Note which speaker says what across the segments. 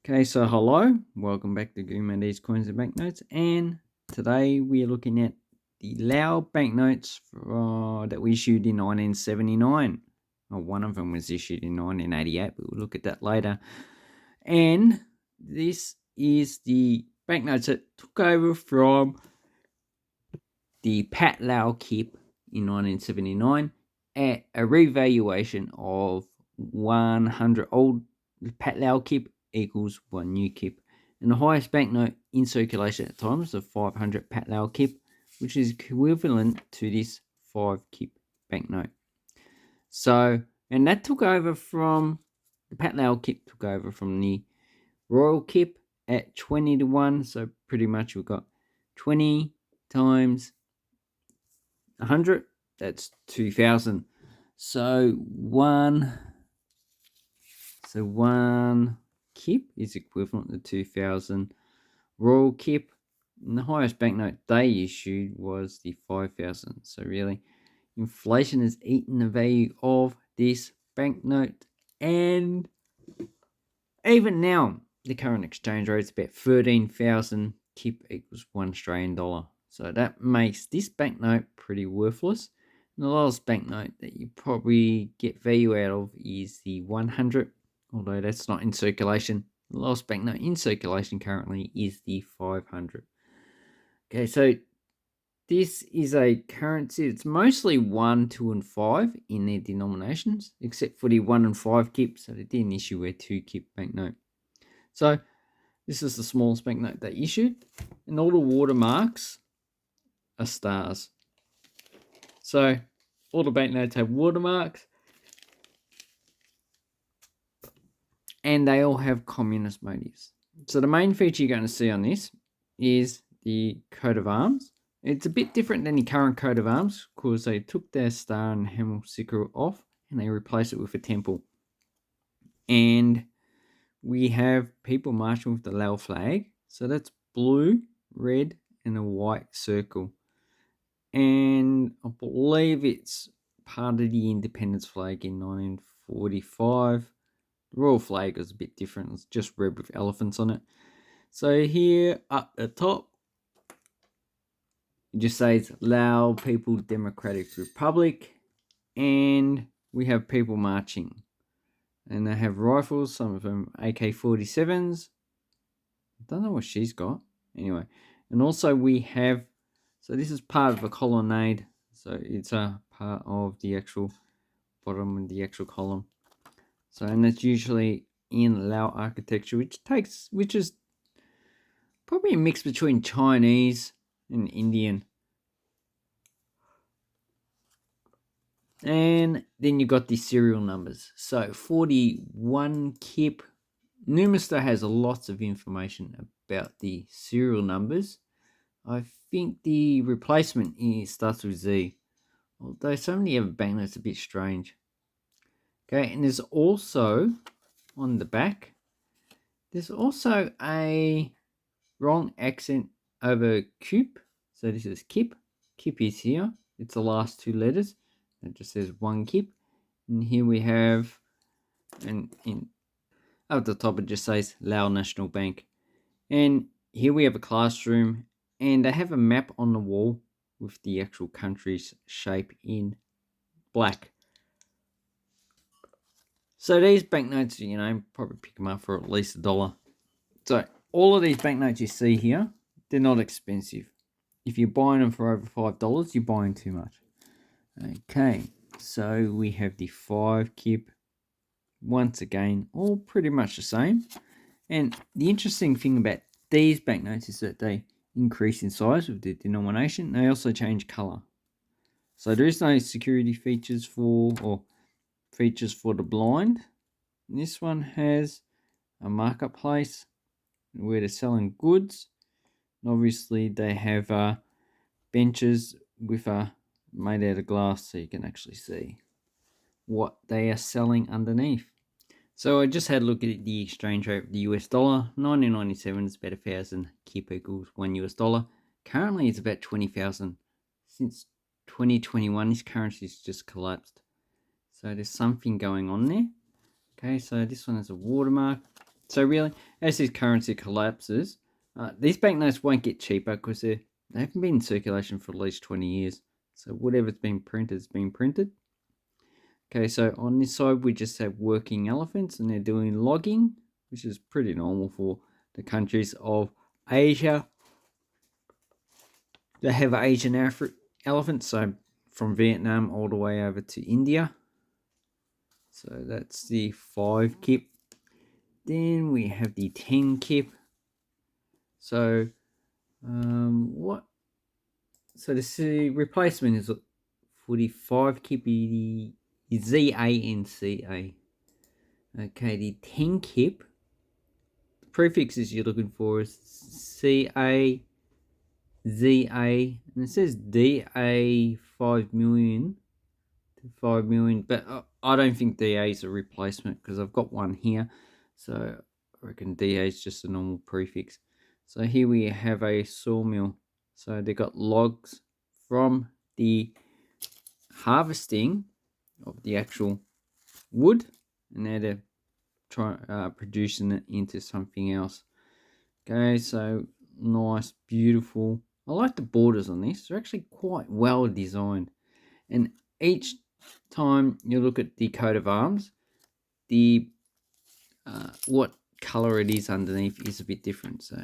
Speaker 1: Okay, so hello, welcome back to Gumardee's Coins and Banknotes, and today we are looking at the Laos banknotes that we issued in 1979. Well, one of them was issued in 1988, but we'll look at that later. And this is the banknotes that took over from the Pat Lau kip in 1979 at a revaluation of 100 old Pat Lau kip equals one new kip. And the highest banknote in circulation at the time was the 500 Pat Lau kip, which is equivalent to this 5 kip banknote. So, and that took over from the Pat Lau kip, took over from the Royal kip at 20 to 1. So, pretty much we've got 20 times 100, that's 2,000. So one kip is equivalent to 2,000 Royal kip. And the highest banknote they issued was the 5,000. So really, inflation has eaten the value of this banknote. And even now, the current exchange rate is about 13,000 kip equals $1 Australian. So that makes this banknote pretty worthless. And the lowest banknote that you probably get value out of is the 100, although that's not in circulation. The lowest banknote in circulation currently is the 500. Okay, so this is a currency. It's mostly 1, 2, and 5 in their denominations, except for the 1 and 5 kip. So they didn't issue a 2 kip banknote. So this is the smallest banknote they issued, and all the watermarks are stars. So all the banknotes have watermarks, and they all have communist motifs. So the main feature you're going to see on this is the coat of arms. It's a bit different than the current coat of arms because they took their star and Hemel sickle off and they replaced it with a temple. And we have people marching with the Lao flag. So that's blue, red, and a white circle. And I believe it's part of the independence flag in 1945. The royal flag was a bit different. It's just red with elephants on it. So here up the top, it just says Lao People Democratic Republic. And we have people marching. And they have rifles, some of them AK-47s. I don't know what she's got. Anyway. And also we have, so this is part of a colonnade. So it's a part of the actual bottom of the actual column. So, and that's usually in Lao architecture, which is probably a mix between Chinese and Indian. And then you got the serial numbers. So 41 kip. Numista has lots of information about the serial numbers. I think the replacement starts with Z. Although some of the other banknotes are a bit strange. Okay, and there's also, on the back, there's also a wrong accent over kip. So this is kip. Kip is here. It's the last two letters. It just says one kip. And here we have, and in up at the top it just says Lao National Bank. And here we have a classroom, and they have a map on the wall with the actual country's shape in black. So these banknotes, probably pick them up for at least $1. So all of these banknotes you see here, they're not expensive. If you're buying them for over $5, you're buying too much. Okay, so we have the 5 kip. Once again, all pretty much the same. And the interesting thing about these banknotes is that they increase in size with the denomination. They also change color. So there is no security features for the blind. This one has a marketplace where they're selling goods. And obviously they have benches with made out of glass, so you can actually see what they are selling underneath. So I just had a look at the exchange rate of the US dollar. 1997 is about 1,000 kip equals $1. Currently it's about 20,000. Since 2021, this currency's just collapsed. So there's something going on there. Okay, so this one has a watermark. So really, as this currency collapses, these banknotes won't get cheaper because they haven't been in circulation for at least 20 years. So whatever's been printed has been printed. Okay, so on this side we just have working elephants, and they're doing logging, which is pretty normal for the countries of Asia. They have Asian elephants, so from Vietnam all the way over to India. So that's the 5 kip. Then we have the 10 kip. So what? So the replacement is for the 5 kip, the ZANCA. Okay, the 10 kip, the prefixes you're looking for is CA, ZA, and it says DA 5 million to 5 million, but I don't think DA is a replacement because I've got one here. So I reckon DA is just a normal prefix. So here we have a sawmill. So they got logs from the harvesting of the actual wood, and now they're producing it into something else. Okay, so nice, beautiful. I like the borders on this. They're actually quite well designed. And each time you look at the coat of arms, the what color it is underneath is a bit different. So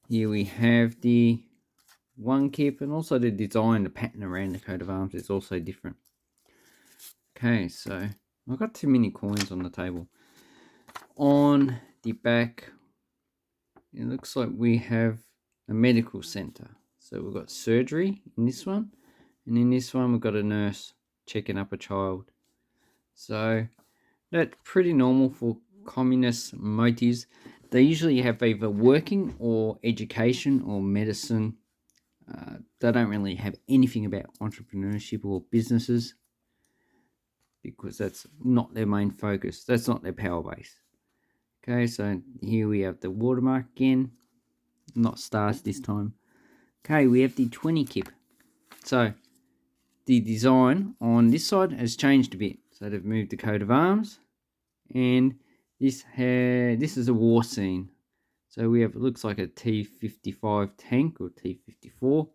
Speaker 1: here we have the 1 kip, and also the design, the pattern around the coat of arms is also different. Okay, so I've got too many coins on the table. On the back, it looks like we have a medical center. So we've got surgery in this one, and in this one we've got a nurse checking up a child. So that's pretty normal for communist motives. They usually have either working or education or medicine. They don't really have anything about entrepreneurship or businesses because that's not their main focus. That's not their power base. Okay, so here we have the watermark again, not stars this time. Okay, we have the 20 kip. So the design on this side has changed a bit. So they've moved the coat of arms, and this is a war scene. So we have, it looks like a T-55 tank or T-54.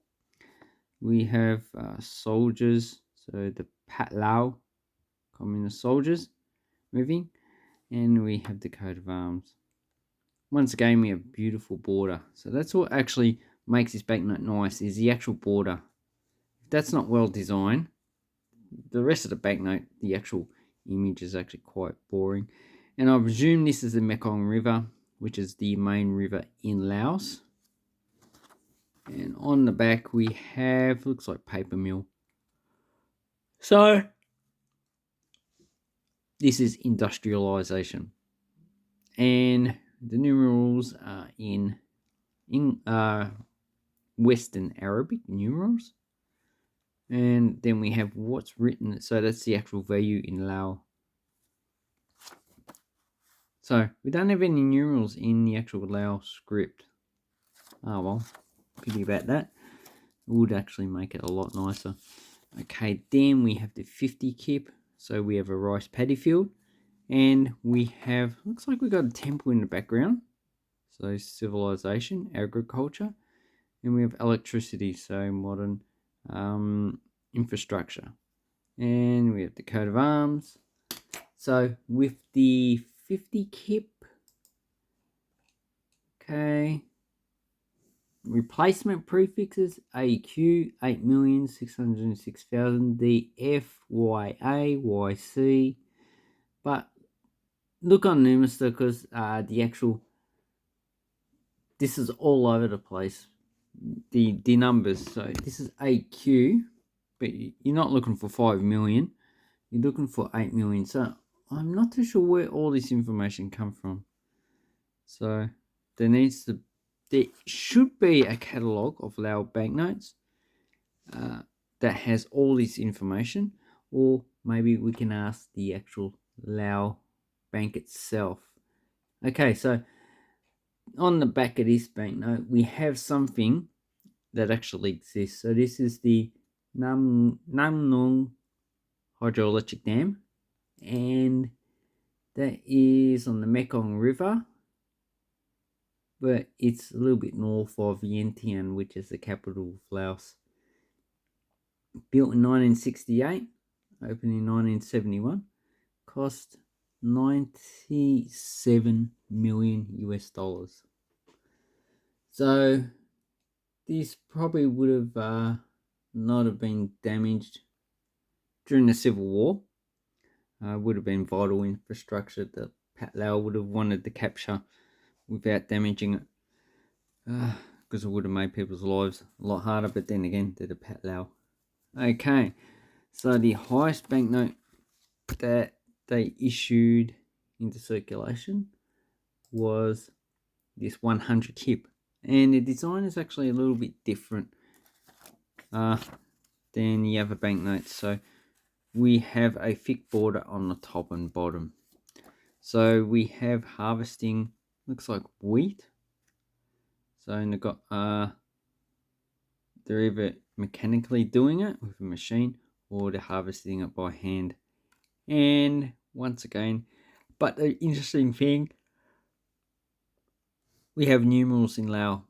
Speaker 1: We have soldiers, so the Pat Lao communist soldiers moving, and we have the coat of arms. Once again, we have beautiful border. So that's what actually makes this banknote nice, is the actual border. If that's not well designed, the rest of the banknote, the actual image is actually quite boring. And I presume this is the Mekong River, which is the main river in Laos. And on the back we have, looks like paper mill. So this is industrialization. And the numerals are in Western Arabic numerals. And then we have what's written, so that's the actual value in Lao. So we don't have any numerals in the actual Lao script. Oh well, pity about that. It would actually make it a lot nicer. Okay, then we have the 50 kip. So we have a rice paddy field, and we have, looks like we got a temple in the background. So civilization, agriculture, and we have electricity, so modern infrastructure. And we have the coat of arms. So with the 50 kip, okay, replacement prefixes AQ 8,606,000, the FYA, YC, but look on Numister because the actual, this is all over the place, the numbers. So this is AQ, but you're not looking for 5 million, you're looking for 8 million. So I'm not too sure where all this information come from. So there should be a catalogue of Lao banknotes that has all this information, or maybe we can ask the actual Lao bank itself. Okay, so on the back of this banknote we have something that actually exists. So this is the Nam Nung hydroelectric dam, and that is on the Mekong River. but it's a little bit north of Vientiane, which is the capital of Laos. Built in 1968, opened in 1971, cost 97 million US dollars. So this probably would have not have been damaged during the Civil War. Would have been vital infrastructure that Pat Lau would have wanted to capture without damaging it, because it would have made people's lives a lot harder. But then again, they're the Pat Lau. Okay, so the highest banknote that they issued into circulation was this 100 kip, and the design is actually a little bit different than the other banknotes. So we have a thick border on the top and bottom. So we have harvesting, looks like wheat. So they've got they're either mechanically doing it with a machine or they're harvesting it by hand. And once again, but the interesting thing, we have numerals in Lao.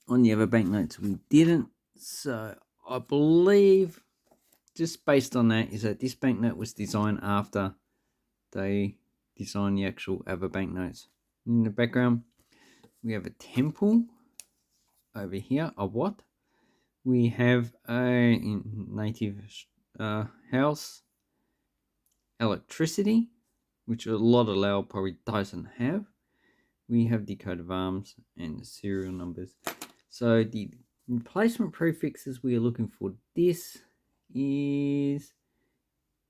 Speaker 1: On the other banknotes we didn't. So I believe, just based on that, is that this banknote was designed after they designed the actual other banknotes. In the background, we have a temple over here, a what? We have a native house, electricity, which a lot of Lao probably doesn't have. We have the coat of arms and the serial numbers. So the replacement prefixes we are looking for, this is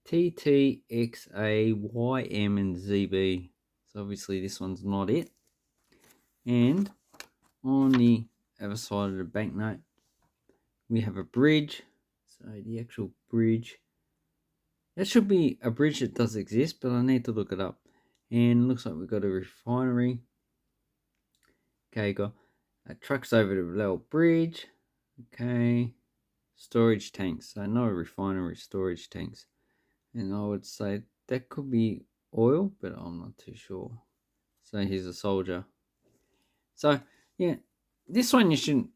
Speaker 1: TT, XA, YM, and ZB. So obviously this one's not it. And on the other side of the banknote, we have a bridge. So the actual bridge, that should be a bridge that does exist, but I need to look it up. And it looks like we've got a refinery. Okay, got trucks over the Lowell Bridge. Okay, storage tanks. So no refinery, storage tanks. And I would say that could be oil, but I'm not too sure. So here's a soldier. So yeah, this one you shouldn't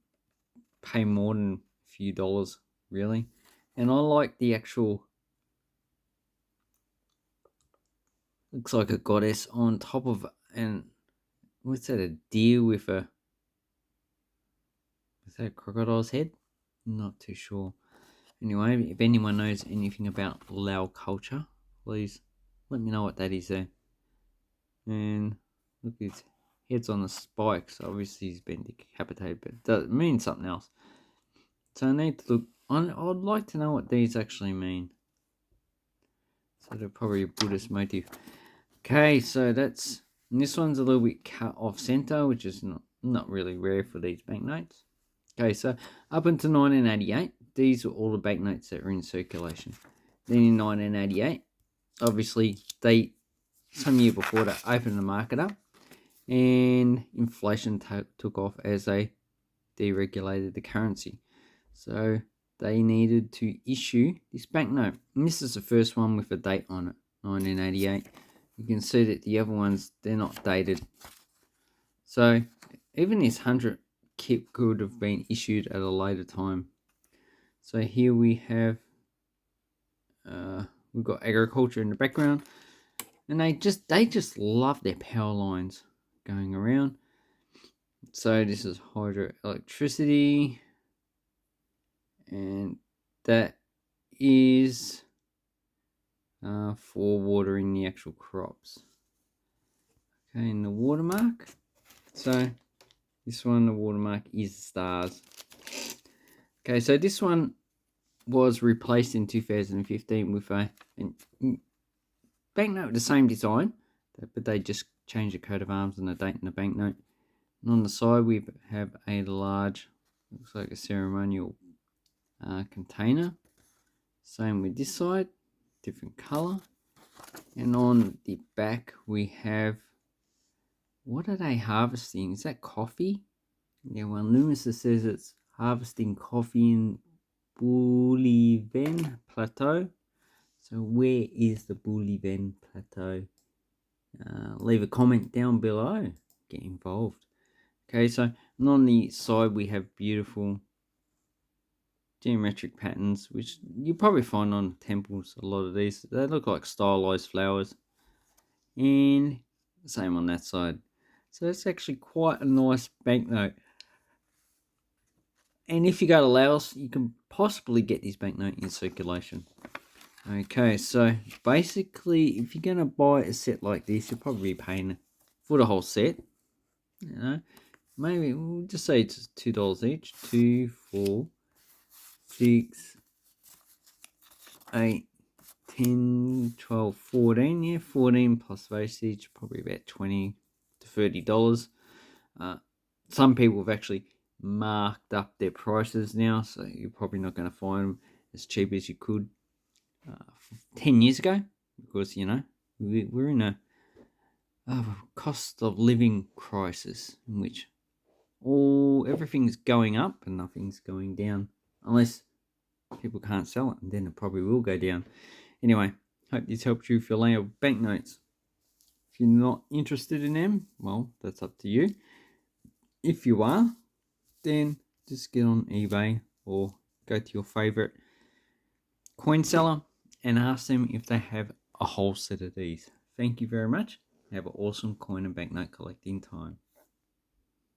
Speaker 1: pay more than a few dollars, really. And I like the actual, looks like a goddess on top of, and what's that, a deer with a, is that a crocodile's head? Not too sure. Anyway, if anyone knows anything about Lao culture, please let me know what that is there. And look, his head's on the spikes. Obviously he's been decapitated, but that means something else. So I need to look. I'd like to know what these actually mean. So they're probably a Buddhist motif. Okay, so that's, and this one's a little bit cut off center, which is not really rare for these banknotes. Okay, so up until 1988, these were all the banknotes that were in circulation. Then in 1988, obviously they, some year before that, opened the market up, and inflation took off as they deregulated the currency. So they needed to issue this banknote. And this is the first one with a date on it, 1988. You can see that the other ones, they're not dated. So even this 100 kip could have been issued at a later time. So here we have, we've got agriculture in the background. And they just love their power lines going around. So this is hydroelectricity. And that is for watering the actual crops. Okay, and the watermark. So this one, the watermark is stars. Okay, so this one was replaced in 2015 with a banknote with the same design, but they just changed the coat of arms and the date in the banknote. And on the side we have a large, looks like a ceremonial container. Same with this side, different color. And on the back we have, what are they harvesting? Is that coffee? Yeah, well, Lumisa says it's harvesting coffee in Bouliven Plateau. So where is the Bouliven Plateau? Leave a comment down below. Get involved. Okay, so and on the side we have beautiful geometric patterns, which you probably find on temples. A lot of these, they look like stylized flowers, and same on that side. So it's actually quite a nice banknote. And if you go to Laos, you can possibly get this banknote in circulation. Okay, so basically, if you're gonna buy a set like this, you're probably paying for the whole set. You know, maybe we'll just say it's $2 each. 2, 4, 6, 8, 10, 12, 14. Yeah, 14 plus postage, probably about $20 to $30. Some people have actually marked up their prices now, so you're probably not going to find them as cheap as you could 10 years ago, because we're in a cost of living crisis in which everything's going up and nothing's going down, unless people can't sell it, and then it probably will go down. Anyway, hope this helps you with your laying of banknotes. If you're not interested in them, well, that's up to you. If you are, then just get on eBay or go to your favorite coin seller and ask them if they have a whole set of these. Thank you very much. Have an awesome coin and banknote collecting time.